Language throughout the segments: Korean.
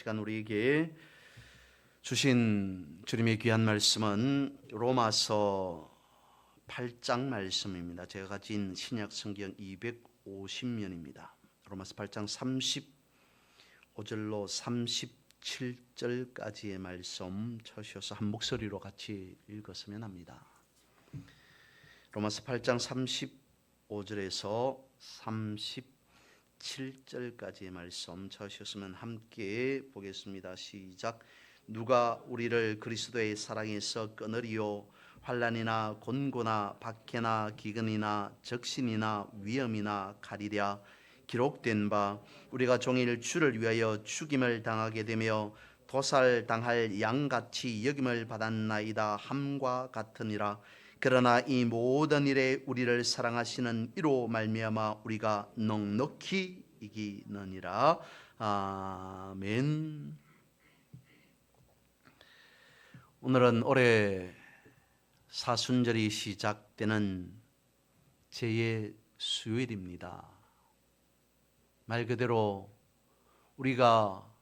시간 우리에게 주신 주님의 귀한 말씀은 로마서 8장 말씀입니다. 제가 가진 신약 성경 250면입니다. 로마서 8장 35절로 37절까지의 말씀 쳐주셔서 한 목소리로 같이 읽었으면 합니다. 로마서 8장 35절에서 37절까지의 말씀 쳐주셨으면 함께 보겠습니다. 시작. 누가 우리를 그리스도의 사랑에서 끊으리요? 환난이나 곤고나 박해나 기근이나 적신이나 위험이나 가리랴. 기록된 바 우리가 종일 주를 위하여 죽임을 당하게 되며 도살당할 양같이 여김을 받았나이다 함과 같으니라. 그러나 이 모든 일에 우리를 사랑하시는 이로 말미암아 우리가 넉넉히 이기느니라. 아멘. 오늘은 올해 사순절이 시작되는 제의 수요일입니다. 말 그대로 우리가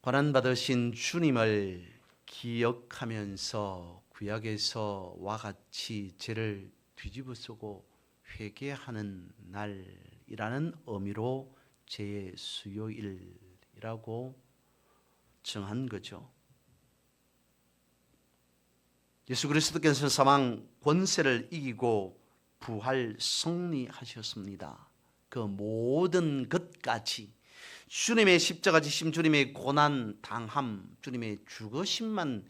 고난받으신 주님을 기억하면서 구약에서와 같이 죄를 뒤집어쓰고 회개하는 날이라는 의미로 제의 수요일이라고 정한 거죠. 예수 그리스도께서는 사망 권세를 이기고 부활 승리하셨습니다. 그 모든 것까지 주님의 십자가 지심, 주님의 고난 당함, 주님의 죽으심만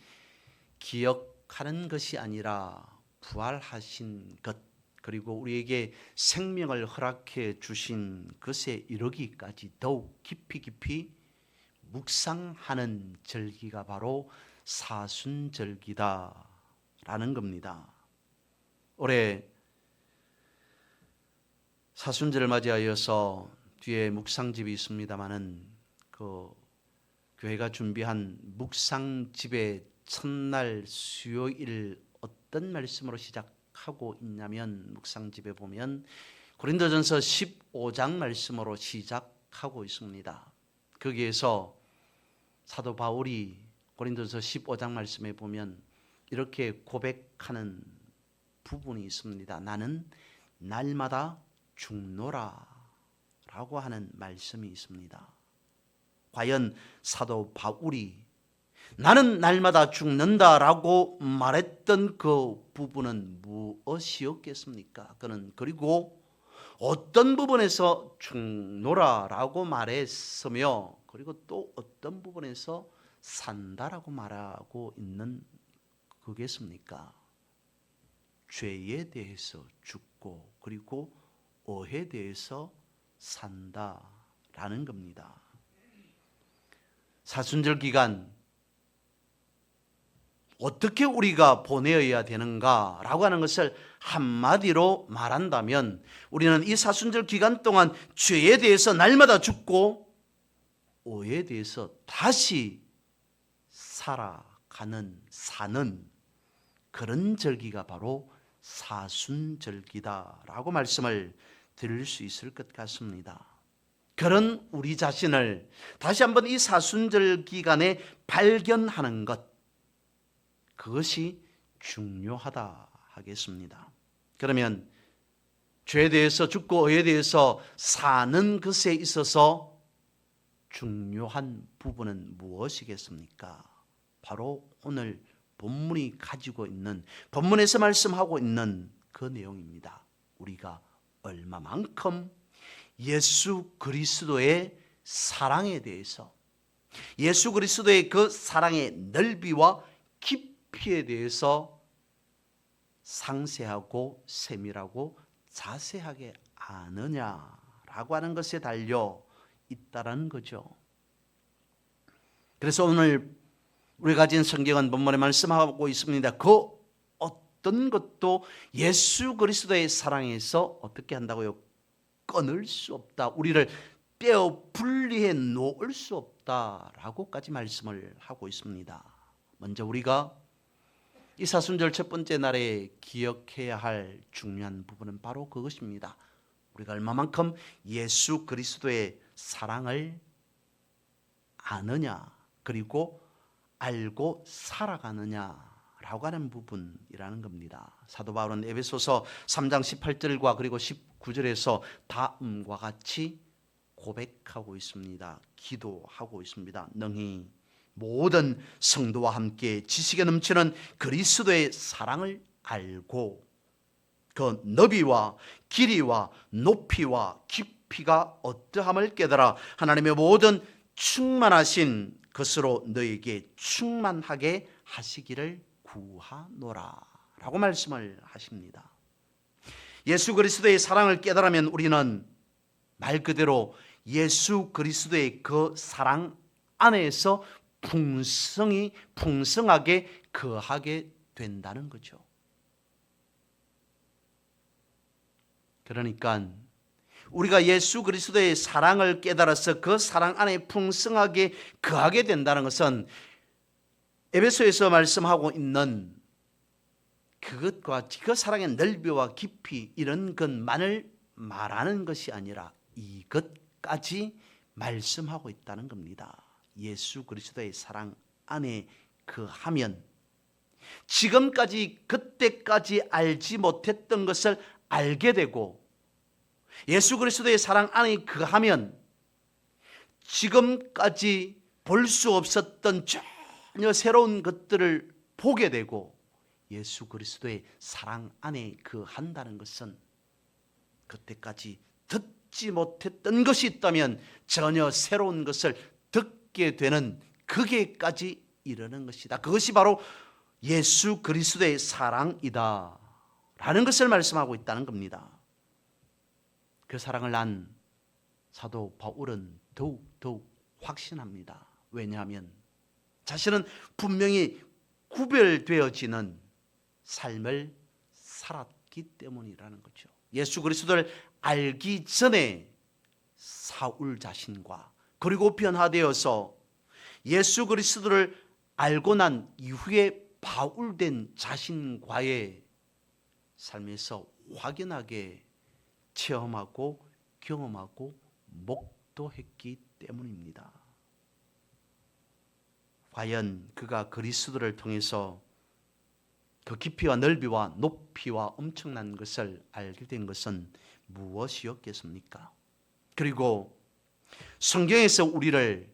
기억하는 것이 아니라 부활하신 것, 그리고 우리에게 생명을 허락해 주신 것에 이르기까지 더욱 깊이 묵상하는 절기가 바로 사순절기다라는 겁니다. 올해 사순절을 맞이하여서 뒤에 묵상집이 있습니다마는 그 교회가 준비한 묵상집의 첫날 수요일 어떤 말씀으로 시작하고 있냐면, 묵상집에 보면 고린도전서 15장 말씀으로 시작하고 있습니다. 거기에서 사도 바울이 고린도전서 15장 말씀에 보면 이렇게 고백하는 부분이 있습니다. 나는 날마다 죽노라 라고 하는 말씀이 있습니다. 과연 사도 바울이 나는 날마다 죽는다 라고 말했던 그 부분은 무엇이었겠습니까? 그는 그리고 어떤 부분에서 죽노라 라고 말했으며, 그리고 또 어떤 부분에서 산다라고 말하고 있는 거겠습니까? 죄에 대해서 죽고 그리고 의에 대해서 산다라는 겁니다. 사순절 기간 어떻게 우리가 보내어야 되는가라고 하는 것을 한마디로 말한다면, 우리는 이 사순절 기간 동안 죄에 대해서 날마다 죽고 의에 대해서 다시 사는 그런 절기가 바로 사순절기다라고 말씀을 드릴 수 있을 것 같습니다. 그런 우리 자신을 다시 한번 이 사순절 기간에 발견하는 것, 그것이 중요하다 하겠습니다. 그러면 죄에 대해서 죽고 의에 대해서 사는 것에 있어서 중요한 부분은 무엇이겠습니까? 바로 오늘 본문이 가지고 있는, 본문에서 말씀하고 있는 그 내용입니다. 우리가 얼마만큼 예수 그리스도의 사랑에 대해서, 예수 그리스도의 그 사랑의 넓이와 깊이에 대해서 상세하고 세밀하고 자세하게 아느냐라고 하는 것에 달려 있다라는 거죠. 그래서 오늘 우리가 가진 성경은 본문에 말씀하고 있습니다. 그 어떤 것도 예수 그리스도의 사랑에서 어떻게 한다고요? 끊을 수 없다. 우리를 떼어 분리해 놓을 수 없다라고까지 말씀을 하고 있습니다. 먼저 우리가 이 사순절 첫 번째 날에 기억해야 할 중요한 부분은 바로 그것입니다. 우리가 얼마만큼 예수 그리스도의 사랑을 아느냐, 그리고 알고 살아가느냐라고 하는 부분이라는 겁니다. 사도 바울은 에베소서 3장 18절과 그리고 19절에서 다음과 같이 고백하고 있습니다. 기도하고 있습니다. 능히 모든 성도와 함께 지식에 넘치는 그리스도의 사랑을 알고 그 너비와 길이와 높이와 깊이가 어떠함을 깨달아 하나님의 모든 충만하신 것으로 너에게 충만하게 하시기를 구하노라 라고 말씀을 하십니다. 예수 그리스도의 사랑을 깨달으면 우리는 말 그대로 예수 그리스도의 그 사랑 안에서 풍성하게 거하게 된다는 거죠. 그러니까 우리가 예수 그리스도의 사랑을 깨달아서 그 사랑 안에 풍성하게 거하게 된다는 것은 에베소에서 말씀하고 있는 그것과 그 사랑의 넓이와 깊이 이런 것만을 말하는 것이 아니라 이것까지 말씀하고 있다는 겁니다. 예수 그리스도의 사랑 안에 거하면 지금까지 그때까지 알지 못했던 것을 알게 되고 예수 그리스도의 사랑 안에 거하면 지금까지 볼 수 없었던 전혀 새로운 것들을 보게 되고 예수 그리스도의 사랑 안에 거한다는 것은 그때까지 듣지 못했던 것이 있다면 전혀 새로운 것을 듣게 되는 그게까지 이르는 것이다. 그것이 바로 예수 그리스도의 사랑이다 라는 것을 말씀하고 있다는 겁니다. 그 사랑을 안 사도 바울은 더욱 확신합니다. 왜냐하면 자신은 분명히 구별되어지는 삶을 살았기 때문이라는 거죠. 예수 그리스도를 알기 전에 사울 자신과 그리고 변화되어서 예수 그리스도를 알고 난 이후에 바울된 자신과의 삶에서 확연하게 체험하고 경험하고 목도했기 때문입니다. 과연 그가 그리스도를 통해서 그 깊이와 넓이와 높이와 엄청난 것을 알게 된 것은 무엇이었겠습니까? 그리고 성경에서 우리를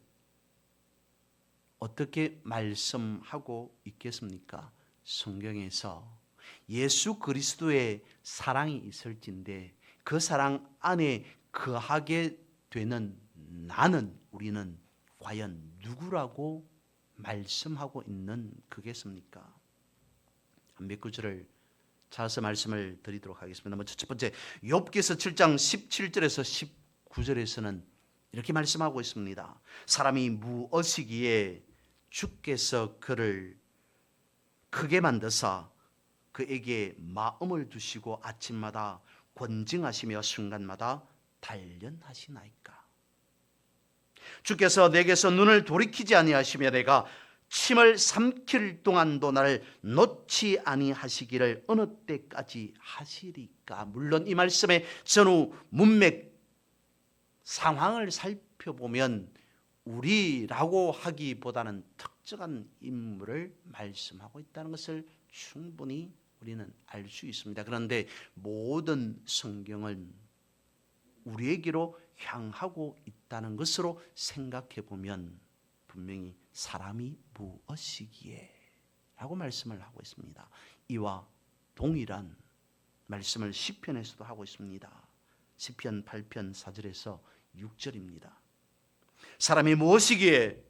어떻게 말씀하고 있겠습니까? 성경에서 예수 그리스도의 사랑이 있을진데 그 사랑 안에 거하게 되는 우리는 과연 누구라고 말씀하고 있는 그겠습니까? 몇 구절을 찾아서 말씀을 드리도록 하겠습니다. 먼저 첫 번째 욥기서 7장 17절에서 19절에서는 이렇게 말씀하고 있습니다. 사람이 무엇이기에 주께서 그를 크게 만드사 그에게 마음을 두시고 아침마다 권징하시며 순간마다 단련하시나이까. 주께서 내게서 눈을 돌이키지 아니하시며 내가 침을 삼킬 동안도 나를 놓지 아니하시기를 어느 때까지 하시리까. 물론 이 말씀의 전후 문맥 상황을 살펴보면 우리라고 하기보다는 특정한 인물을 말씀하고 있다는 것을 충분히 우리는 알 수 있습니다. 그런데 모든 성경은 우리에게로 향하고 있다는 것으로 생각해 보면 분명히 사람이 무엇이기에 라고 말씀을 하고 있습니다. 이와 동일한 말씀을 시편에서도 하고 있습니다. 시편 8편 4절에서 6절입니다. 사람이 무엇이기에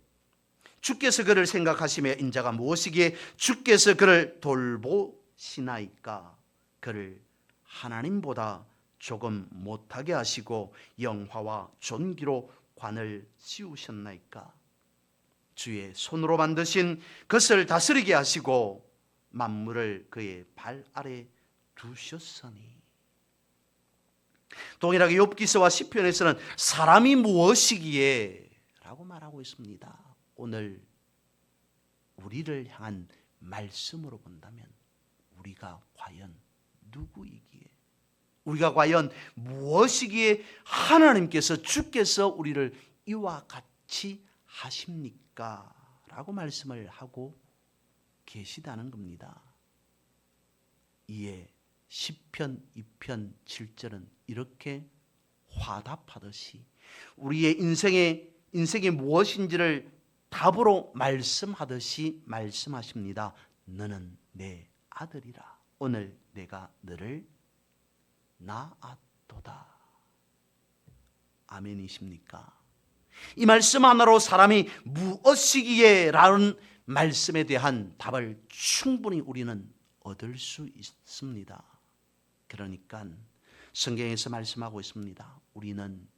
주께서 그를 생각하시며 인자가 무엇이기에 주께서 그를 돌보시나이까. 그를 하나님보다 조금 못하게 하시고 영화와 존귀로 관을 씌우셨나이까. 주의 손으로 만드신 것을 다스리게 하시고 만물을 그의 발 아래 두셨으니. 동일하게 욥기서와 시편에서는 사람이 무엇이기에 라고 말하고 있습니다. 오늘 우리를 향한 말씀으로 본다면 우리가 과연 누구이기에, 우리가 과연 무엇이기에 하나님께서 주께서 우리를 이와 같이 하십니까? 라고 말씀을 하고 계시다는 겁니다. 이에 시편 2편 7절은 이렇게 화답하듯이 우리의 인생이 무엇인지를 답으로 말씀하듯이 말씀하십니다. 너는 내 아들이라. 오늘 내가 너를 낳았도다. 아멘이십니까? 이 말씀 하나로 사람이 무엇이기에 라는 말씀에 대한 답을 충분히 우리는 얻을 수 있습니다. 그러니까 성경에서 말씀하고 있습니다. 우리는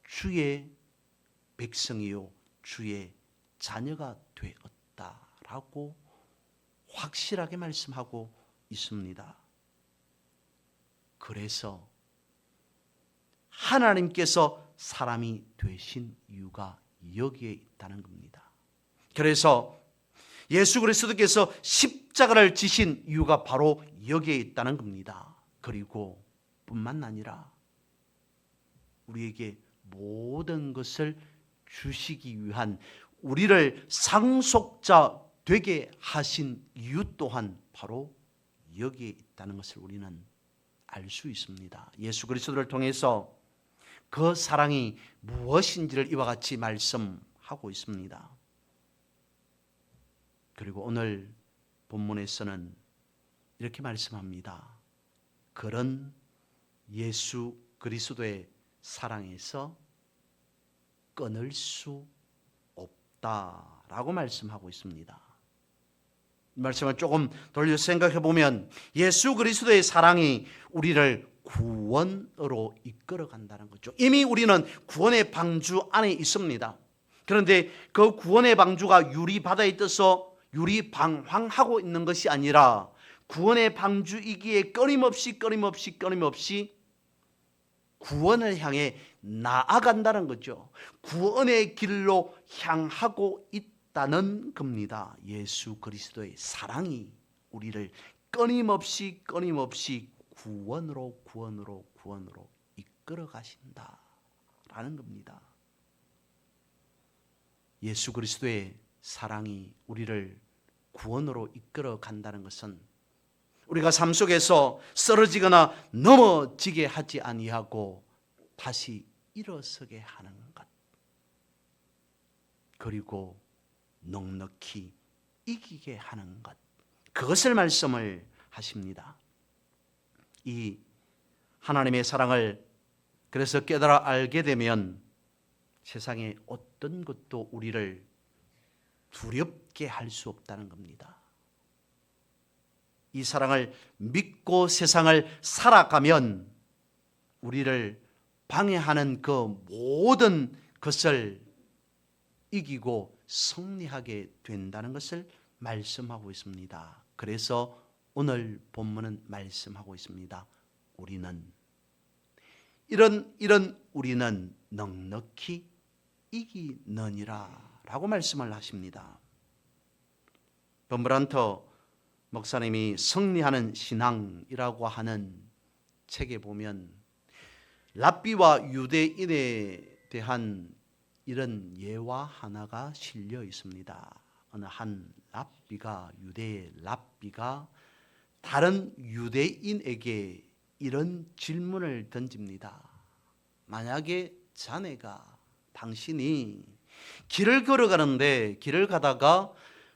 주의 백성이요 주의 자녀가 되었다라고 확실하게 말씀하고 있습니다. 그래서 하나님께서 사람이 되신 이유가 여기에 있다는 겁니다. 그래서 예수 그리스도께서 십자가를 지신 이유가 바로 여기에 있다는 겁니다. 그리고 뿐만 아니라 우리에게 모든 것을 주시기 위한 우리를 상속자 되게 하신 이유 또한 바로 여기에 있다는 것을 우리는 알 수 있습니다. 예수 그리스도를 통해서 그 사랑이 무엇인지를 이와 같이 말씀하고 있습니다. 그리고 오늘 본문에서는 이렇게 말씀합니다. 그런 예수 그리스도의 사랑에서 끊을 수 없다라고 말씀하고 있습니다. 이 말씀을 조금 돌려 생각해 보면 예수 그리스도의 사랑이 우리를 구원으로 이끌어 간다는 거죠. 이미 우리는 구원의 방주 안에 있습니다. 그런데 그 구원의 방주가 유리바다에 떠서 유리방황하고 있는 것이 아니라 구원의 방주이기에 끊임없이 구원을 향해 나아간다는 거죠. 구원의 길로 향하고 있다는 겁니다. 예수 그리스도의 사랑이 우리를 끊임없이 구원으로 이끌어 가신다라는 겁니다. 예수 그리스도의 사랑이 우리를 구원으로 이끌어 간다는 것은 우리가 삶 속에서 쓰러지거나 넘어지게 하지 아니하고 다시 일어서게 하는 것, 그리고 넉넉히 이기게 하는 것, 그것을 말씀을 하십니다. 이 하나님의 사랑을 그래서 깨달아 알게 되면 세상의 어떤 것도 우리를 두렵게 할 수 없다는 겁니다. 이 사랑을 믿고 세상을 살아가면 우리를 방해하는 그 모든 것을 이기고 승리하게 된다는 것을 말씀하고 있습니다. 그래서 오늘 본문은 말씀하고 있습니다. 우리는 이런 우리는 넉넉히 이기느니라 라고 말씀을 하십니다. 범브란터 목사님이 승리하는 신앙이라고 하는 책에 보면 랍비와 유대인에 대한 이런 예화 하나가 실려 있습니다. 어느 한 유대의 랍비가 다른 유대인에게 이런 질문을 던집니다. 만약에 당신이 길을 걸어가는데 길을 가다가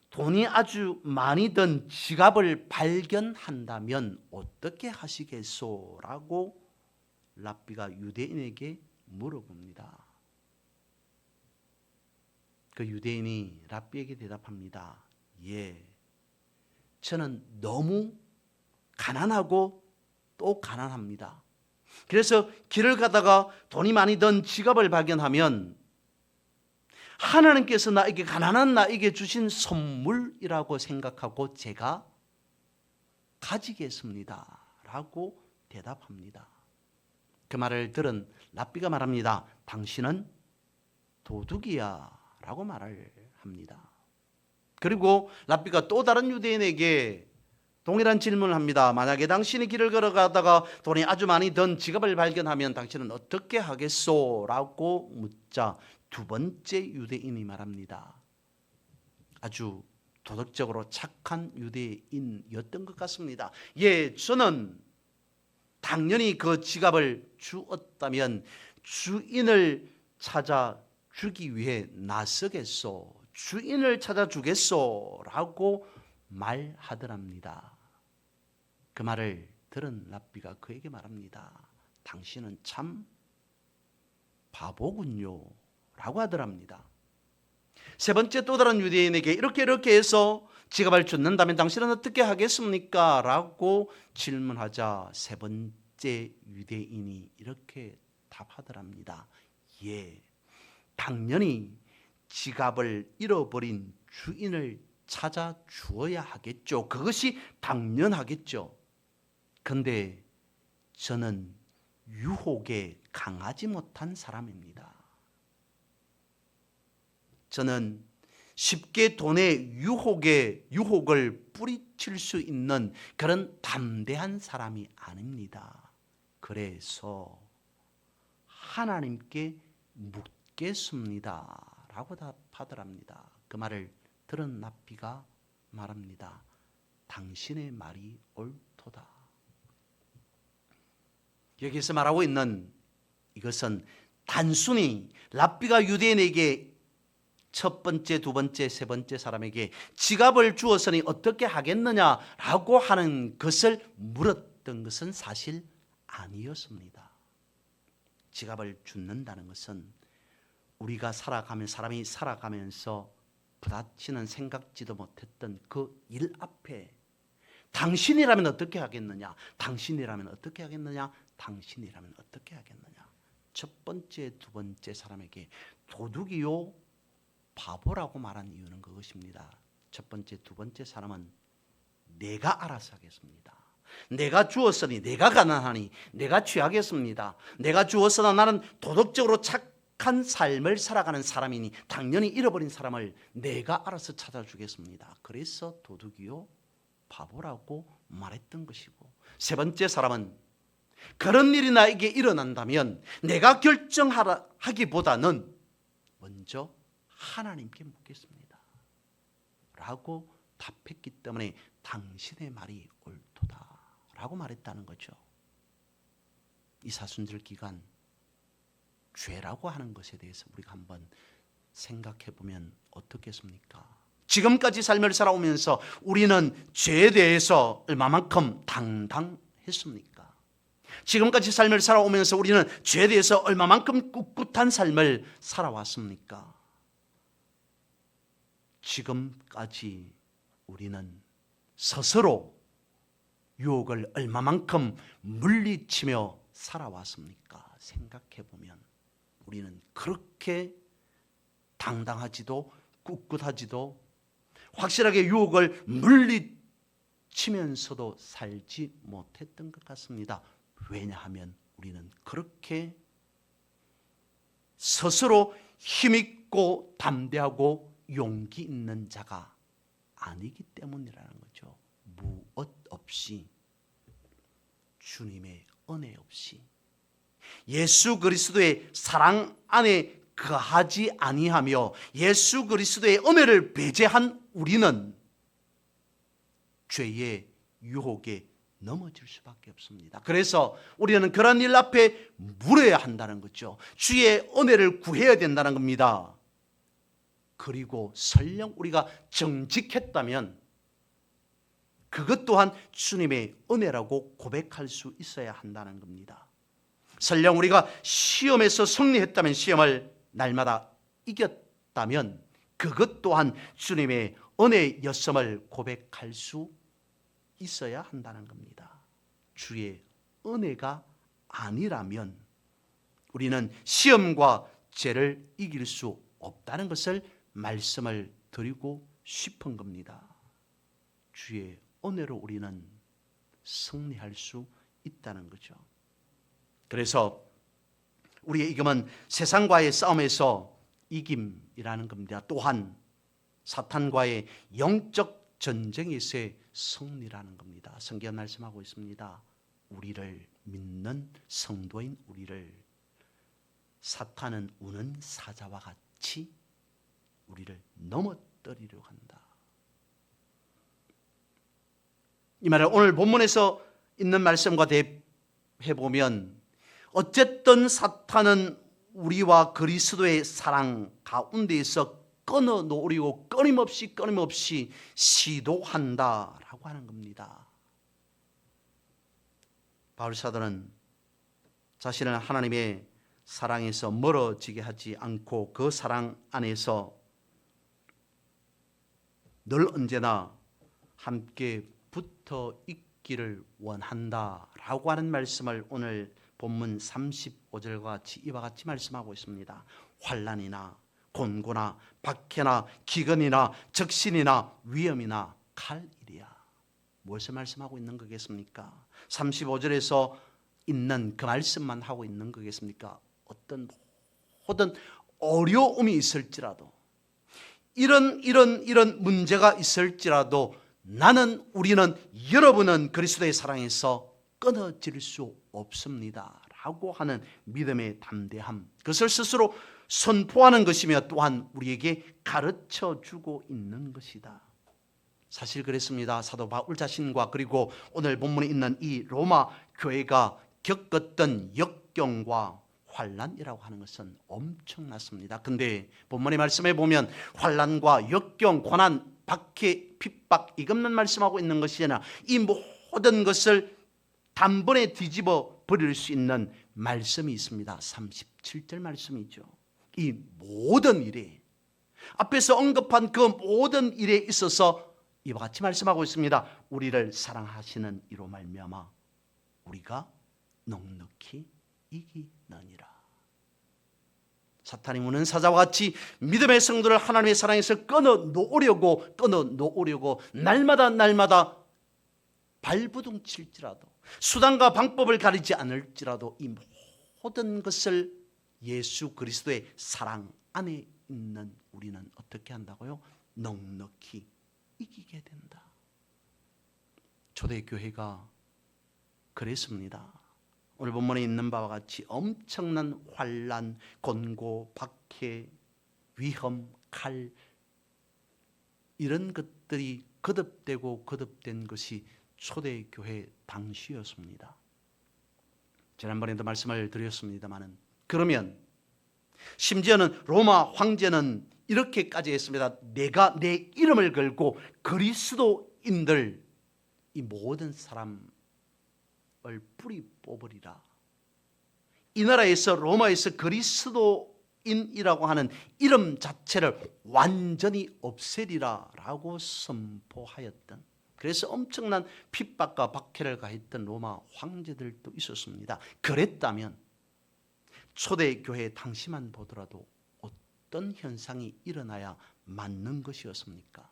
돈이 아주 많이 든 지갑을 발견한다면 어떻게 하시겠소? 라고 랍비가 유대인에게 물어봅니다. 그 유대인이 랍비에게 대답합니다. 예, 저는 너무 가난하고 또 가난합니다. 그래서 길을 가다가 돈이 많이 든 지갑을 발견하면 하나님께서 나에게, 가난한 나에게 주신 선물이라고 생각하고 제가 가지겠습니다 라고 대답합니다. 그 말을 들은 랍비가 말합니다. 당신은 도둑이야 라고 말을 합니다. 그리고 랍비가 또 다른 유대인에게 동일한 질문을 합니다. 만약에 당신이 길을 걸어가다가 돈이 아주 많이 든 지갑을 발견하면 당신은 어떻게 하겠소? 라고 묻자 두 번째 유대인이 말합니다. 아주 도덕적으로 착한 유대인이었던 것 같습니다. 예, 저는 당연히 그 지갑을 주었다면 주인을 찾아 주기 위해 나서겠소, 주인을 찾아주겠소 라고 말하더랍니다. 그 말을 들은 랍비가 그에게 말합니다. 당신은 참 바보군요 라고 하더랍니다. 세 번째 또 다른 유대인에게 이렇게 해서 지갑을 줬는다면 당신은 어떻게 하겠습니까? 라고 질문하자 세 번째 유대인이 이렇게 답하더랍니다. 예, 당연히 지갑을 잃어버린 주인을 찾아 주어야 하겠죠. 그것이 당연하겠죠. 그런데 저는 유혹에 강하지 못한 사람입니다. 저는 쉽게 돈의 유혹을 뿌리칠 수 있는 그런 담대한 사람이 아닙니다. 그래서 하나님께 묻겠습니다 라고 답하더랍니다. 그 말을 들은 랍비가 말합니다. 당신의 말이 옳도다. 여기서 말하고 있는 이것은 단순히 랍비가 유대인에게 첫 번째, 두 번째, 세 번째 사람에게 지갑을 주었으니 어떻게 하겠느냐라고 하는 것을 물었던 것은 사실 아니었습니다. 지갑을 줍는다는 것은 우리가 사람이 살아가면서 부딪히는 생각지도 못했던 그 일 앞에 당신이라면 어떻게 하겠느냐, 당신이라면 어떻게 하겠느냐, 당신이라면 어떻게 하겠느냐. 첫 번째, 두 번째 사람에게 도둑이요 바보라고 말한 이유는 그것입니다. 첫 번째, 두 번째 사람은 내가 알아서 하겠습니다. 내가 주었으니, 내가 가난하니 내가 취하겠습니다. 내가 주었으나 나는 도덕적으로 착한 삶을 살아가는 사람이니 당연히 잃어버린 사람을 내가 알아서 찾아주겠습니다. 그래서 도둑이요 바보라고 말했던 것이고, 세 번째 사람은 그런 일이 나에게 일어난다면 내가 결정하기보다는 먼저 하나님께 묻겠습니다 라고 답했기 때문에 당신의 말이 옳도다 라고 말했다는 거죠. 이 사순절 기간 죄라고 하는 것에 대해서 우리가 한번 생각해 보면 어떻겠습니까? 지금까지 삶을 살아오면서 우리는 죄에 대해서 얼마만큼 당당했습니까? 지금까지 삶을 살아오면서 우리는 죄에 대해서 얼마만큼 꿋꿋한 삶을 살아왔습니까? 지금까지 우리는 스스로 유혹을 얼마만큼 물리치며 살아왔습니까? 생각해 보면 우리는 그렇게 당당하지도 꿋꿋하지도 확실하게 유혹을 물리치면서도 살지 못했던 것 같습니다. 왜냐하면 우리는 그렇게 스스로 힘있고 담대하고 용기 있는 자가 아니기 때문이라는 거죠. 무엇 없이, 주님의 은혜 없이, 예수 그리스도의 사랑 안에 거하지 아니하며 예수 그리스도의 은혜를 배제한 우리는 죄의 유혹에 넘어질 수밖에 없습니다. 그래서 우리는 그런 일 앞에 물어야 한다는 거죠. 주의 은혜를 구해야 된다는 겁니다. 그리고 설령 우리가 정직했다면 그것 또한 주님의 은혜라고 고백할 수 있어야 한다는 겁니다. 설령 우리가 시험에서 승리했다면, 시험을 날마다 이겼다면 그것 또한 주님의 은혜였음을 고백할 수 있어야 한다는 겁니다. 주의 은혜가 아니라면 우리는 시험과 죄를 이길 수 없다는 것을 말씀을 드리고 싶은 겁니다. 주의 은혜로 우리는 승리할 수 있다는 거죠. 그래서 우리의 이김은 세상과의 싸움에서 이김이라는 겁니다. 또한 사탄과의 영적 전쟁에서의 승리라는 겁니다. 성경 말씀하고 있습니다. 우리를 믿는 성도인 우리를 사탄은 우는 사자와 같이 우리를 넘어뜨리려고 한다. 이 말을 오늘 본문에서 있는 말씀과 대해보면 어쨌든 사탄은 우리와 그리스도의 사랑 가운데에서 끊어놓으려고 끊임없이 시도한다라고 하는 겁니다. 바울 사도는 자신을 하나님의 사랑에서 멀어지게 하지 않고 그 사랑 안에서 늘 언제나 함께 붙어 있기를 원한다라고 하는 말씀을 오늘 본문 35절과 같이 이와 같이 말씀하고 있습니다. 환난이나 곤고나 박해나 기근이나 적신이나 위험이나 칼이랴. 무엇을 말씀하고 있는 거겠습니까? 35절에서 있는 그 말씀만 하고 있는 거겠습니까? 어떤 모든 어려움이 있을지라도 이런 문제가 있을지라도 우리는 여러분은 그리스도의 사랑에서 끊어질 수 없습니다 라고 하는 믿음의 담대함, 그것을 스스로 선포하는 것이며 또한 우리에게 가르쳐주고 있는 것이다. 사실 그랬습니다. 사도 바울 자신과 그리고 오늘 본문에 있는 이 로마 교회가 겪었던 역경과 환난이라고 하는 것은 엄청났습니다. 근데 본문의 말씀에 보면 환난과 역경, 고난, 박해, 핍박 이것만 말씀하고 있는 것이 아니라 이 모든 것을 단번에 뒤집어 버릴 수 있는 말씀이 있습니다. 37절 말씀이죠. 이 모든 일에 앞에서 언급한 그 모든 일에 있어서 이와 같이 말씀하고 있습니다. 우리를 사랑하시는 이로 말미암아 우리가 넉넉히 이기느니라. 사탄이 우는 사자와 같이 믿음의 성도를 하나님의 사랑에서 끊어놓으려고 날마다 발부둥 칠지라도 수단과 방법을 가리지 않을지라도 이 모든 것을 예수 그리스도의 사랑 안에 있는 우리는 어떻게 한다고요? 넉넉히 이기게 된다. 초대교회가 그랬습니다. 오늘 본문에 있는 바와 같이 엄청난 환난, 곤고, 박해, 위험, 칼 이런 것들이 거듭된 것이 초대교회 당시였습니다. 지난번에도 말씀을 드렸습니다마는 그러면 심지어는 로마 황제는 이렇게까지 했습니다. 내가 내 이름을 걸고 그리스도인들 이 모든 사람을 뿌리 뽑으리라. 이 나라에서 로마에서 그리스도인이라고 하는 이름 자체를 완전히 없애리라 라고 선포하였던, 그래서 엄청난 핍박과 박해를 가했던 로마 황제들도 있었습니다. 그랬다면 초대교회 당시만 보더라도 어떤 현상이 일어나야 맞는 것이었습니까?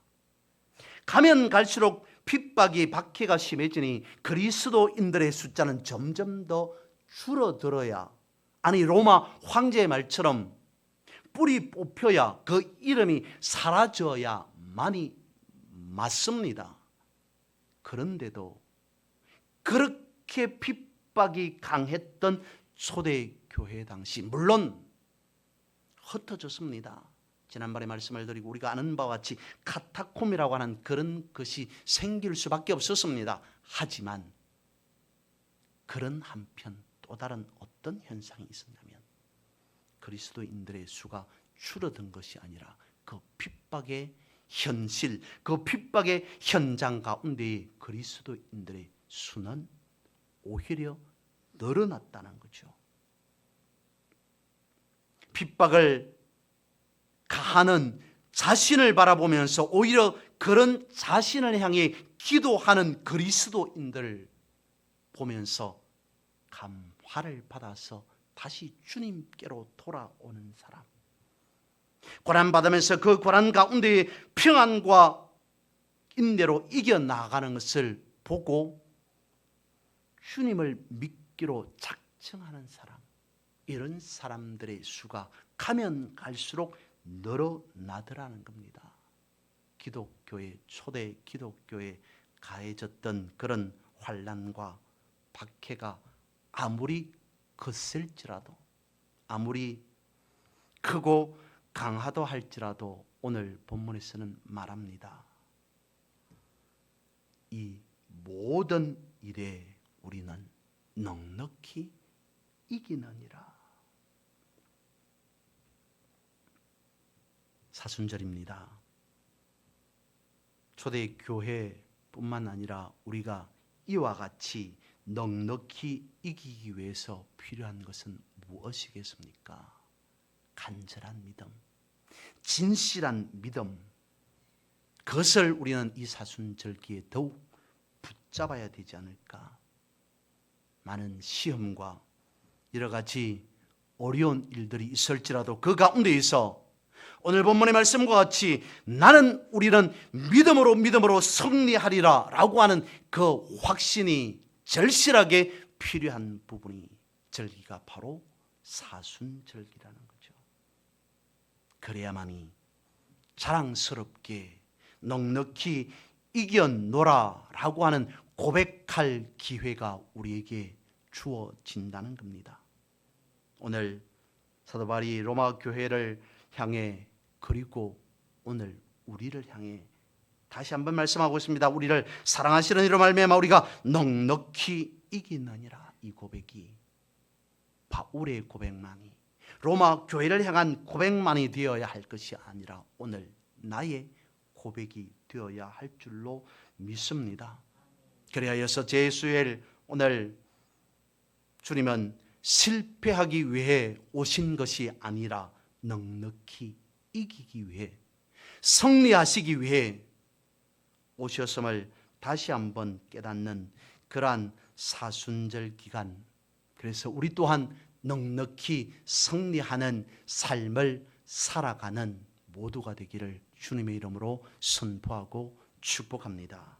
가면 갈수록 핍박이 박해가 심해지니 그리스도인들의 숫자는 점점 더 줄어들어야, 아니 로마 황제의 말처럼 뿌리 뽑혀야 그 이름이 사라져야만이 맞습니다. 그런데도 그렇게 핍박이 강했던 초대교회 당시 물론 흩어졌습니다. 지난번에 말씀을 드리고 우리가 아는 바와 같이 카타콤이라고 하는 그런 것이 생길 수밖에 없었습니다. 하지만 그런 한편 또 다른 어떤 현상이 있었냐면 그리스도인들의 수가 줄어든 것이 아니라 그 핍박의 현실, 그 핍박의 현장 가운데 그리스도인들의 수는 오히려 늘어났다는 거죠. 핍박을 가하는 자신을 바라보면서 오히려 그런 자신을 향해 기도하는 그리스도인들을 보면서 감화를 받아서 다시 주님께로 돌아오는 사람, 고난받으면서 그 고난 가운데의 평안과 인내로 이겨나가는 것을 보고 주님을 믿기로 작정하는 사람, 이런 사람들의 수가 가면 갈수록 늘어나더라는 겁니다. 기독교의 초대 기독교에 가해졌던 그런 환난과 박해가 아무리 거셀지라도, 아무리 크고 강하다 할지라도 오늘 본문에서는 말합니다. 이 모든 일에 우리는 넉넉히 이기느니라. 사순절입니다. 초대교회뿐만 아니라 우리가 이와 같이 넉넉히 이기기 위해서 필요한 것은 무엇이겠습니까? 간절한 믿음, 진실한 믿음, 그것을 우리는 이 사순절기에 더욱 붙잡아야 되지 않을까. 많은 시험과 여러 가지 어려운 일들이 있을지라도 그 가운데에서 오늘 본문의 말씀과 같이 우리는 믿음으로 승리하리라 라고 하는 그 확신이 절실하게 필요한 부분이 절기가 바로 사순절기라는 거죠. 그래야만이 자랑스럽게 넉넉히 이겨노라 라고 하는 고백할 기회가 우리에게 주어진다는 겁니다. 오늘 사도 바울이 로마 교회를 향해 그리고 오늘 우리를 향해 다시 한번 말씀하고 있습니다. 우리를 사랑하시는 이로 말미암아 우리가 넉넉히 이기느니라. 이 고백이 바울의 고백만이, 로마 교회를 향한 고백만이 되어야 할 것이 아니라 오늘 나의 고백이 되어야 할 줄로 믿습니다. 그래야여서 제수엘 오늘 주님은 실패하기 위해 오신 것이 아니라 넉넉히 이기기 위해, 승리하시기 위해 오셨음을 다시 한번 깨닫는 그러한 사순절 기간, 그래서 우리 또한 넉넉히 승리하는 삶을 살아가는 모두가 되기를 주님의 이름으로 선포하고 축복합니다.